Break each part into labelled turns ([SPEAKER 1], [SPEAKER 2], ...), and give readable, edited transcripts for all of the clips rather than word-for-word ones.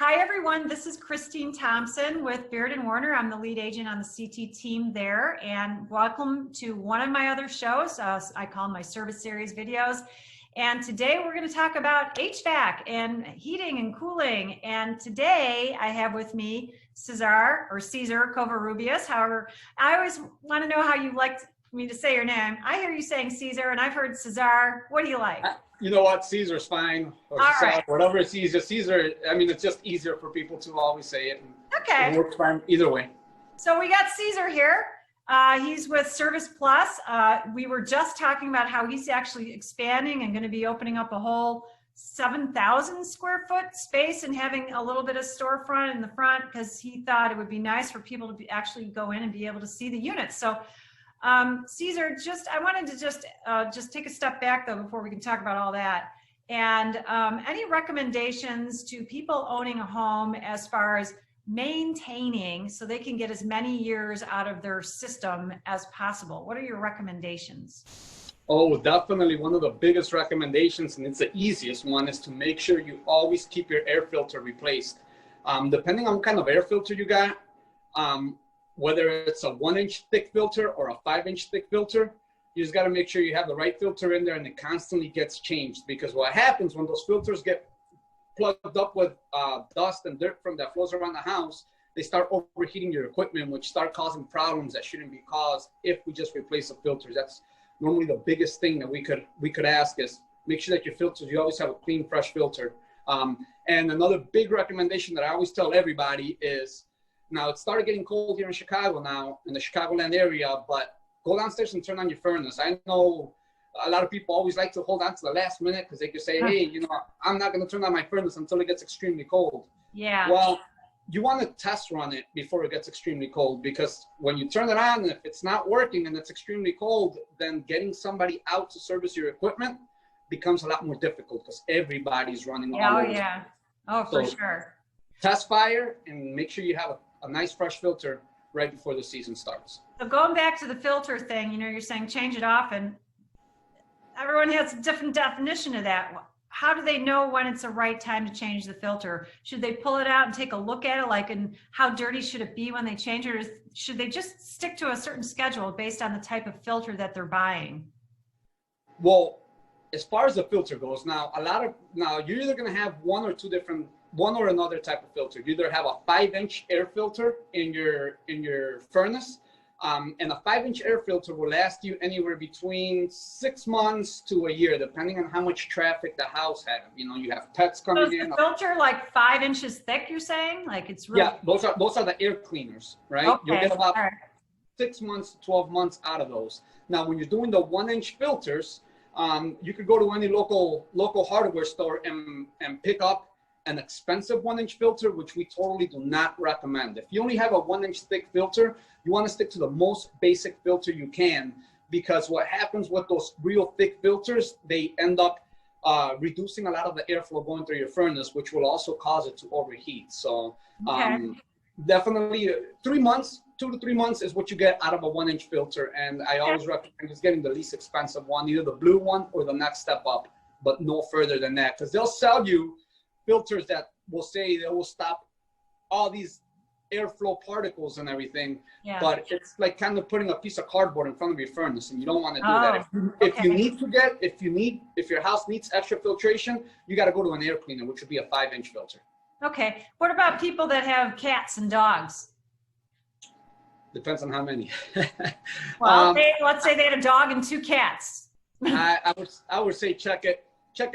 [SPEAKER 1] Hi, everyone. This is Christine Thompson with Beard & Warner. I'm the lead agent on the CT team there, and welcome to one of my other shows. I call them my service series videos. And today we're going to talk about HVAC and heating and cooling. And today I have with me Cesar Covarrubias. However, I always want to know how you like me to say your name. I hear you saying Cesar, and I've heard Cesar. What do you like?
[SPEAKER 2] You know what? Caesar's fine. Or Cesar, right. Whatever it's easier. Caesar, I mean, it's just easier for people to always say it.
[SPEAKER 1] Okay.
[SPEAKER 2] It works fine either way.
[SPEAKER 1] So we got Cesar here. He's with Service Plus. We were just talking about how he's actually expanding and going to be opening up a whole 7,000 square foot space and having a little bit of storefront in the front because he thought it would be nice for people to actually go in and be able to see the units. So Cesar, I wanted to just take a step back though before we can talk about all that. And any recommendations to people owning a home as far as maintaining so they can get as many years out of their system as possible? What are your recommendations?
[SPEAKER 2] Oh, definitely one of the biggest recommendations, and it's the easiest one, is to make sure you always keep your air filter replaced. Depending on what kind of air filter you got, whether it's a 1-inch thick filter or a 5-inch thick filter, you just got to make sure you have the right filter in there and it constantly gets changed. Because what happens when those filters get plugged up with dust and dirt from that flows around the house, they start overheating your equipment, which start causing problems that shouldn't be caused if we just replace the filters. That's normally the biggest thing that we could ask is make sure that your filters, you always have a clean, fresh filter. And another big recommendation that I always tell everybody is, now it started getting cold here in Chicago now, in the Chicagoland area, but go downstairs and turn on your furnace. I know a lot of people always like to hold on to the last minute because they could say, hey, you know, I'm not going to turn on my furnace until it gets extremely cold.
[SPEAKER 1] Yeah.
[SPEAKER 2] Well, you want to test run it before it gets extremely cold, because when you turn it on, if it's not working and it's extremely cold, then getting somebody out to service your equipment becomes a lot more difficult because everybody's running all over.
[SPEAKER 1] Oh, yeah. Oh, for sure.
[SPEAKER 2] Test fire and make sure you have a nice fresh filter right before the season starts.
[SPEAKER 1] So going back to the filter thing, you know, you're saying change it off, and everyone has a different definition of that. How do they know when it's the right time to change the filter? Should they pull it out and take a look at it? Like, and how dirty should it be when they change it? Or should they just stick to a certain schedule based on the type of filter that they're buying?
[SPEAKER 2] Well, as far as the filter goes, now you're either going to have one or another type of filter. You either have a 5-inch air filter in your furnace, and a 5-inch air filter will last you anywhere between 6 months to a year, depending on how much traffic the house has. You know, you have pets coming in.
[SPEAKER 1] So is the filter like 5 inches thick, you're saying? Like it's really...
[SPEAKER 2] Yeah, those are the air cleaners, right?
[SPEAKER 1] Okay.
[SPEAKER 2] You'll get about 6 months to 12 months out of those. Now, when you're doing the 1-inch filters, you could go to any local hardware store and pick up an expensive 1-inch filter, which we totally do not recommend. If you only have a 1-inch thick filter, you want to stick to the most basic filter you can, because what happens with those real thick filters, they end up reducing a lot of the airflow going through your furnace, which will also cause it to overheat. So definitely 3 months, 2 to 3 months is what you get out of a 1-inch filter. And I always recommend just getting the least expensive one, either the blue one or the next step up, but no further than that, because they'll sell you filters that will say they will stop all these airflow particles and everything, but it's like kind of putting a piece of cardboard in front of your furnace, and you don't want to do that. If your house needs extra filtration, you got to go to an air cleaner, which would be a 5-inch filter.
[SPEAKER 1] Okay. What about people that have cats and dogs?
[SPEAKER 2] Depends on how many.
[SPEAKER 1] Well, let's say they had a dog and 2 cats.
[SPEAKER 2] I would say check it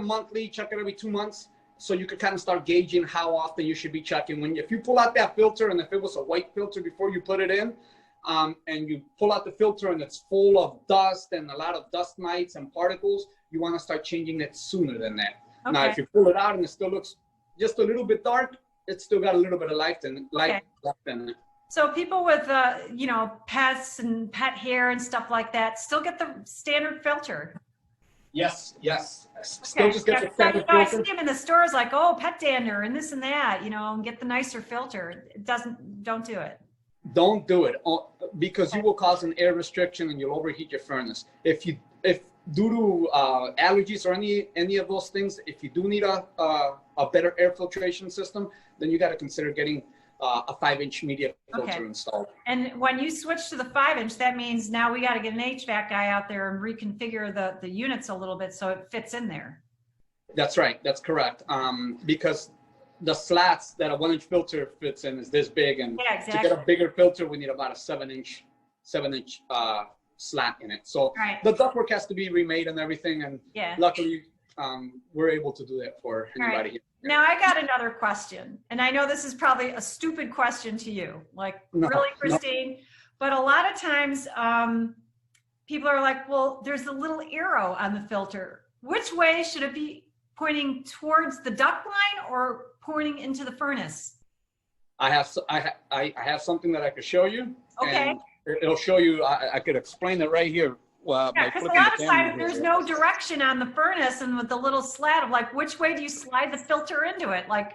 [SPEAKER 2] monthly, check it every 2 months. So you could kind of start gauging how often you should be checking. If you pull out that filter, and if it was a white filter before you put it in, and you pull out the filter and it's full of dust and a lot of dust mites and particles, you want to start changing it sooner than that. Okay. Now, if you pull it out and it still looks just a little bit dark, it's still got a little bit of life left in it.
[SPEAKER 1] So people with, you know, pets and pet hair and stuff like that still get the standard filter.
[SPEAKER 2] Yes. Still just get the standard filter.
[SPEAKER 1] I see them in the stores like, oh, pet dander and this and that, you know, and get the nicer filter. Don't do it. Don't do it
[SPEAKER 2] because you will cause an air restriction and you'll overheat your furnace. If due to allergies or any of those things, if you do need a better air filtration system, then you got to consider getting a 5-inch media filter installed.
[SPEAKER 1] And when you switch to the 5-inch, that means now we got to get an HVAC guy out there and reconfigure the units a little bit so it fits in there.
[SPEAKER 2] That's right. That's correct. Because the slats that a 1-inch filter fits in is this big, and to get a bigger filter, we need about a 7-inch slat in it. So the ductwork has to be remade and everything, and luckily we're able to do that for anybody.
[SPEAKER 1] Now I got another question, and I know this is probably a stupid question to you, like really, Christine, but a lot of times people are like, well, there's a little arrow on the filter. Which way should it be, pointing towards the duct line or pointing into the furnace?
[SPEAKER 2] I have something that I could show you.
[SPEAKER 1] Okay.
[SPEAKER 2] It'll show you. I could explain it right here.
[SPEAKER 1] Because a lot of times there's no direction on the furnace, and with the little slat of like, which way do you slide the filter into it? Like,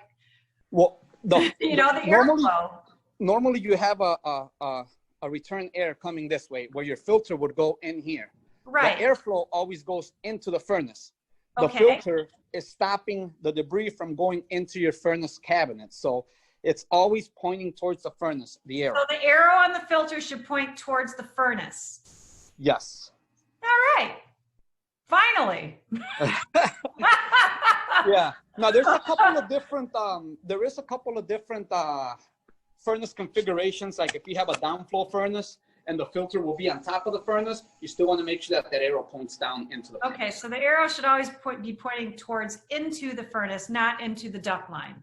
[SPEAKER 2] well,
[SPEAKER 1] the airflow.
[SPEAKER 2] Normally you have a return air coming this way, where your filter would go in here.
[SPEAKER 1] Right.
[SPEAKER 2] The airflow always goes into the furnace. The filter is stopping the debris from going into your furnace cabinet. So it's always pointing towards the furnace, the arrow.
[SPEAKER 1] So the arrow on the filter should point towards the furnace.
[SPEAKER 2] Yes.
[SPEAKER 1] All right. Finally.
[SPEAKER 2] Yeah. Now there's a couple of different, furnace configurations. Like if you have a downflow furnace and the filter will be on top of the furnace, you still want to make sure that that arrow points down into the furnace.
[SPEAKER 1] Okay, so the arrow should always be pointing towards into the furnace, not into the duct line.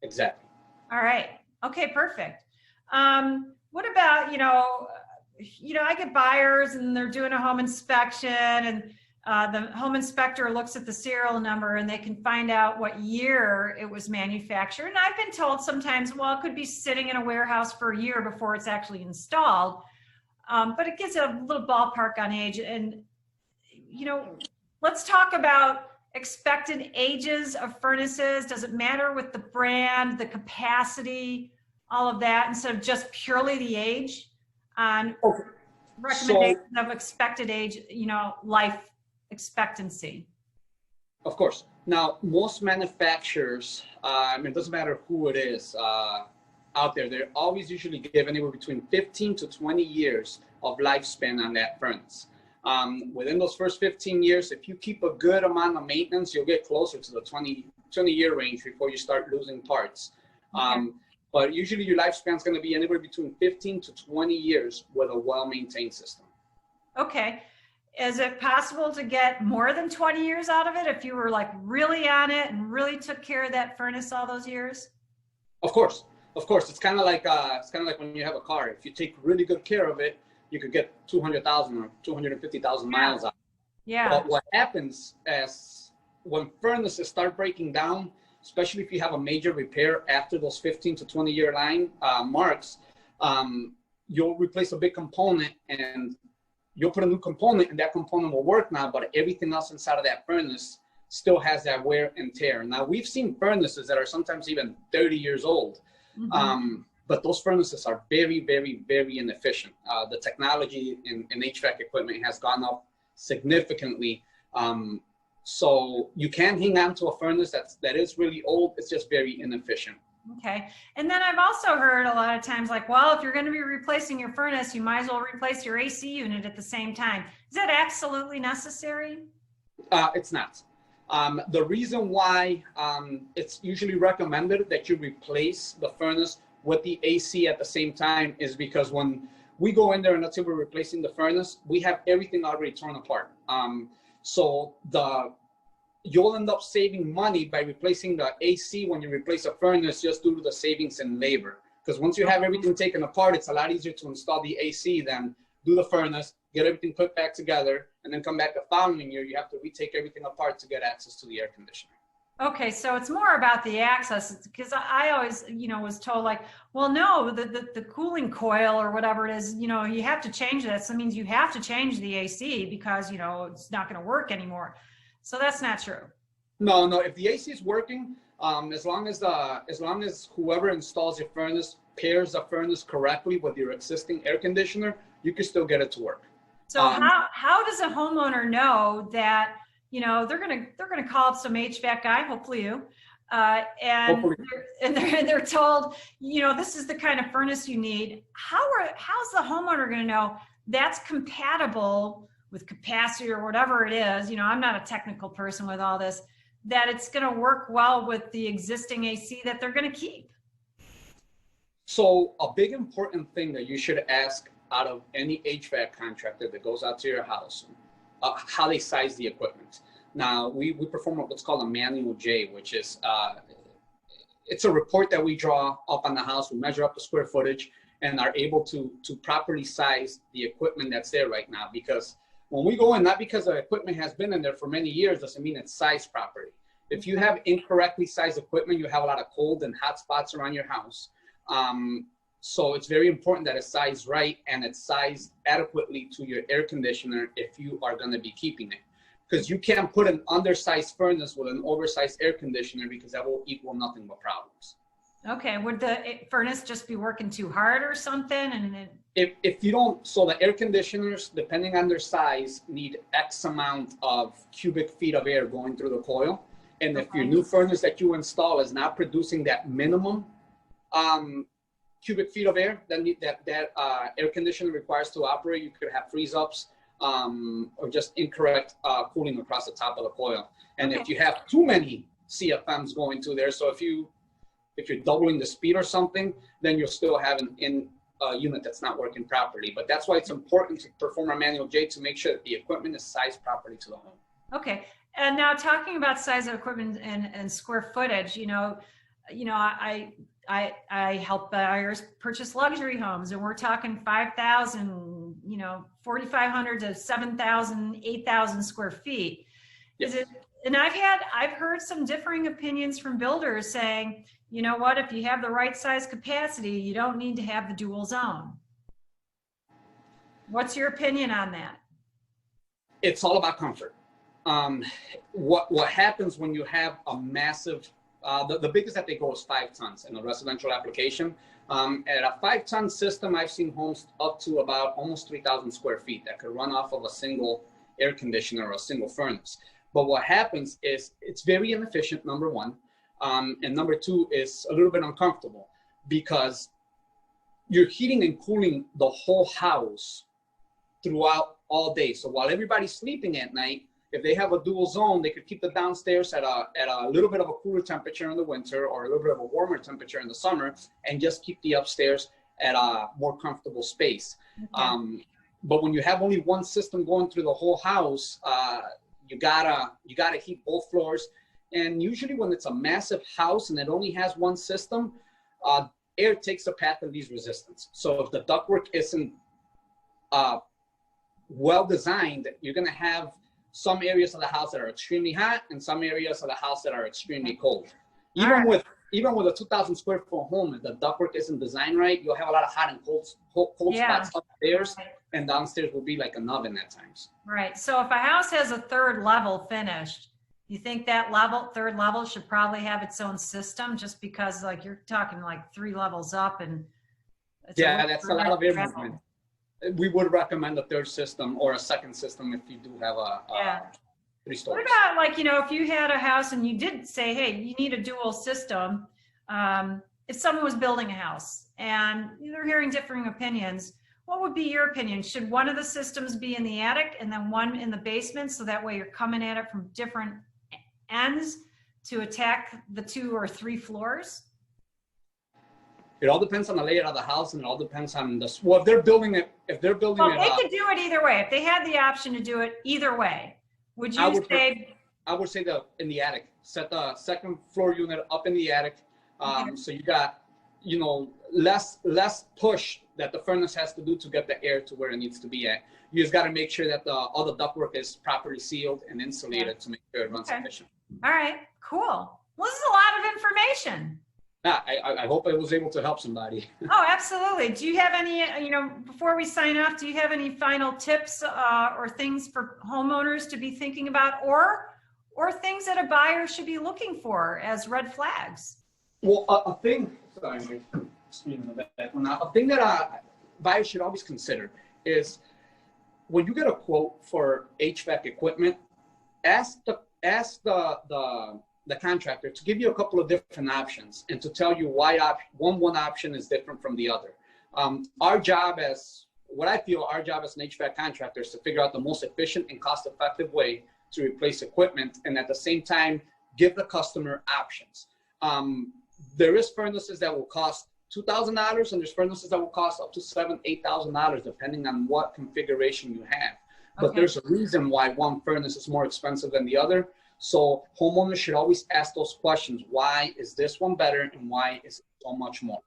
[SPEAKER 2] Exactly.
[SPEAKER 1] All right. Okay, perfect. What about, I get buyers and they're doing a home inspection, and the home inspector looks at the serial number and they can find out what year it was manufactured. And I've been told sometimes, well, it could be sitting in a warehouse for a year before it's actually installed. But it gives a little ballpark on age. And, let's talk about expected ages of furnaces. Does it matter with the brand, the capacity, all of that, instead of just purely the age on recommendations of expected age, life expectancy?
[SPEAKER 2] Of course. Now, most manufacturers, it doesn't matter who it is out there, they're always usually give anywhere between 15 to 20 years of lifespan on that furnace. Within those first 15 years, if you keep a good amount of maintenance, you'll get closer to the 20-year range before you start losing parts. But usually your lifespan is going to be anywhere between 15 to 20 years with a well-maintained system. Okay.
[SPEAKER 1] Is it possible to get more than 20 years out of it if you were like really on it and really took care of that furnace all those years?
[SPEAKER 2] Of course. It's kind of like when you have a car. If you take really good care of it, you could get 200,000 or 250,000 miles out.
[SPEAKER 1] Yeah.
[SPEAKER 2] But what happens is when furnaces start breaking down, especially if you have a major repair after those 15 to 20 year line marks, you'll replace a big component and you'll put a new component, and that component will work now, but everything else inside of that furnace still has that wear and tear. Now, we've seen furnaces that are sometimes even 30 years old, but those furnaces are very, very, very inefficient. The technology in HVAC equipment has gone up significantly. So you can hang on to a furnace that is really old. It's just very inefficient.
[SPEAKER 1] Okay. And then I've also heard a lot of times like, well, if you're going to be replacing your furnace, you might as well replace your AC unit at the same time. Is that absolutely necessary?
[SPEAKER 2] It's not. The reason why it's usually recommended that you replace the furnace with the AC at the same time is because when we go in there and let's say we're replacing the furnace, we have everything already torn apart. So you'll end up saving money by replacing the AC when you replace a furnace just due to the savings in labor. Because once you have everything taken apart, it's a lot easier to install the AC than do the furnace, get everything put back together, and then come back the following year, you have to retake everything apart to get access to the air conditioner.
[SPEAKER 1] Okay, so it's more about the access, because I always, was told like, well, no, the cooling coil or whatever it is, you have to change that. So it means you have to change the AC because, it's not going to work anymore. So that's not true.
[SPEAKER 2] No. If the AC is working, as long as whoever installs your furnace pairs the furnace correctly with your existing air conditioner, you can still get it to work.
[SPEAKER 1] So how does a homeowner know that, they're gonna call up some HVAC guy, hopefully you, and
[SPEAKER 2] Hopefully.
[SPEAKER 1] they're told, this is the kind of furnace you need. How's the homeowner gonna know that's compatible with capacity or whatever it is? I'm not a technical person with all this, that it's gonna work well with the existing AC that they're gonna keep.
[SPEAKER 2] So a big important thing that you should ask out of any HVAC contractor that goes out to your house, how they size the equipment. Now, we perform what's called a manual J, which is, it's a report that we draw up on the house. We measure up the square footage and are able to properly size the equipment that's there right now. Because when we go in, not because the equipment has been in there for many years, doesn't mean it's sized properly. If you have incorrectly sized equipment, you have a lot of cold and hot spots around your house. So it's very important that it's sized right and it's sized adequately to your air conditioner if you are going to be keeping it. Because you can't put an undersized furnace with an oversized air conditioner, because that will equal nothing but problems.
[SPEAKER 1] Okay, would the furnace just be working too hard or something? And
[SPEAKER 2] if you don't, so the air conditioners, depending on their size, need X amount of cubic feet of air going through the coil. And if your new furnace that you install is not producing that minimum cubic feet of air that air conditioner requires to operate, you could have freeze ups or just incorrect cooling across the top of the coil. And if you have too many CFMs going through there, so if you're doubling the speed or something, then you'll still have a unit that's not working properly. But that's why it's important to perform a manual J to make sure that the equipment is sized properly to the home.
[SPEAKER 1] Okay. And now talking about size of equipment and square footage, I help buyers purchase luxury homes, and we're talking 5,000, 4,500 to 7,000, 8,000 square feet.
[SPEAKER 2] Yes.
[SPEAKER 1] And I've heard some differing opinions from builders saying, you know what, if you have the right size capacity, you don't need to have the dual zone. What's your opinion on that?
[SPEAKER 2] It's all about comfort. What happens when you have a massive, the biggest that they go is 5 tons in a residential application. At a 5-ton system, I've seen homes up to about almost 3,000 square feet that could run off of a single air conditioner or a single furnace. But what happens is it's very inefficient, number one. And number two is a little bit uncomfortable, because you're heating and cooling the whole house throughout all day. So while everybody's sleeping at night, if they have a dual zone, they could keep the downstairs at a little bit of a cooler temperature in the winter or a little bit of a warmer temperature in the summer, and just keep the upstairs at a more comfortable space. Okay. But when you have only one system going through the whole house, you gotta heat both floors. And usually when it's a massive house and it only has one system, air takes the path of least resistance. So if the ductwork isn't well designed, you're gonna have some areas of the house that are extremely hot and some areas of the house that are extremely cold. Even with a 2,000 square foot home, if the ductwork isn't designed right, you'll have a lot of hot and cold spots upstairs, and downstairs will be like an oven at times.
[SPEAKER 1] Right. So if a house has a 3rd level finished, you think that 3rd level should probably have its own system, just because like you're talking like 3 levels up, and
[SPEAKER 2] that's a lot of air movement. We would recommend a 3rd system or a 2nd system if you do have a 3 stories.
[SPEAKER 1] What about, like, if you had a house and you did say, hey, you need a dual system, if someone was building a house and they're hearing differing opinions, what would be your opinion? Should one of the systems be in the attic and then one in the basement, so that way you're coming at it from different ends to attack the 2 or 3 floors?
[SPEAKER 2] It all depends on the layout of the house, and it all depends on if they're building it. They could
[SPEAKER 1] do it either way. If they had the option to do it either way, would you say?
[SPEAKER 2] I would say in the attic. Set the 2nd floor unit up in the attic, so you got less push that the furnace has to do to get the air to where it needs to be at. You just got to make sure that all the ductwork is properly sealed and insulated to make sure it runs efficient.
[SPEAKER 1] All right, cool. Well, this is a lot of information.
[SPEAKER 2] I hope I was able to help somebody.
[SPEAKER 1] Oh, absolutely. Do you have any, before we sign off, do you have any final tips or things for homeowners to be thinking about, or things that a buyer should be looking for as red flags?
[SPEAKER 2] Well, a thing that buyers should always consider is when you get a quote for HVAC equipment, ask the contractor to give you a couple of different options and to tell you why one option is different from the other. Our job as an HVAC contractor is to figure out the most efficient and cost-effective way to replace equipment, and at the same time, give the customer options. There is furnaces that will cost $2,000, and there's furnaces that will cost up to $7,000, $8,000, depending on what configuration you have. But there's a reason why one furnace is more expensive than the other. So homeowners should always ask those questions. Why is this one better, and why is it so much more?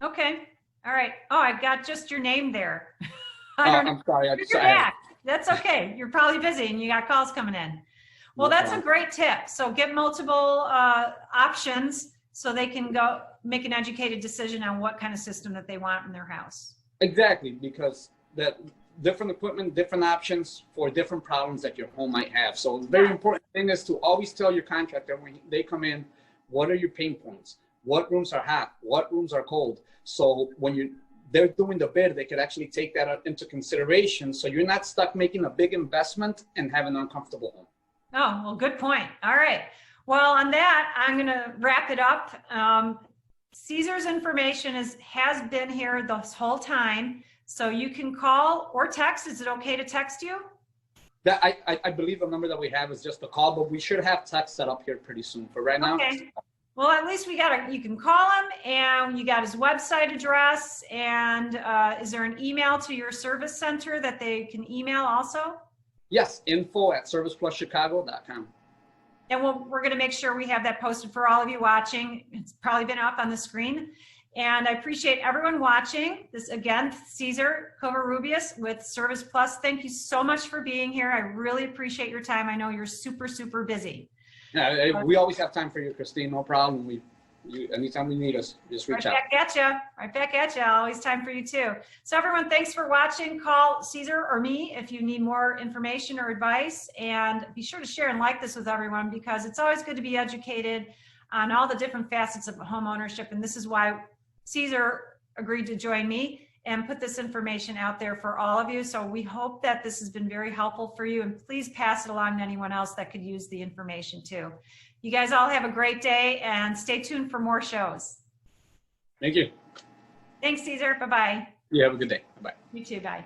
[SPEAKER 1] Okay. All right. Oh, I got just your name there.
[SPEAKER 2] I'm sorry.
[SPEAKER 1] You're back. That's okay. You're probably busy and you got calls coming in. Well, that's a great tip. So get multiple options so they can go make an educated decision on what kind of system that they want in their house.
[SPEAKER 2] Exactly, because that different equipment, different options for different problems that your home might have. So the very important thing is to always tell your contractor when they come in, what are your pain points? What rooms are hot? What rooms are cold? So when they're doing the bid, they could actually take that into consideration. So you're not stuck making a big investment and having an uncomfortable home.
[SPEAKER 1] Oh, well, good point. All right. Well, on that, I'm going to wrap it up. Cesar's information has been here this whole time. So you can call or text. Is it okay to text you?
[SPEAKER 2] That I believe the number that we have is just a call, but we should have text set up here pretty soon. For right now.
[SPEAKER 1] Okay. Well, at least you can call him, and you got his website address. And is there an email to your service center that they can email also?
[SPEAKER 2] Yes, info@servicepluschicago.com.
[SPEAKER 1] And we're going to make sure we have that posted for all of you watching. It's probably been up on the screen. And I appreciate everyone watching. This again, Cesar Covarrubias with Service Plus. Thank you so much for being here. I really appreciate your time. I know you're super, super busy.
[SPEAKER 2] Yeah, we always have time for you, Christine. No problem. Anytime you need us, just reach out.
[SPEAKER 1] Right back at you. Always time for you too. So everyone, thanks for watching. Call Cesar or me if you need more information or advice. And be sure to share and like this with everyone, because it's always good to be educated on all the different facets of home ownership. And this is why Cesar agreed to join me and put this information out there for all of you. So we hope that this has been very helpful for you, and please pass it along to anyone else that could use the information too. You guys all have a great day, and stay tuned for more shows.
[SPEAKER 2] Thank you.
[SPEAKER 1] Thanks, Cesar. Bye-bye.
[SPEAKER 2] You have a good day. Bye-bye.
[SPEAKER 1] You too. Bye.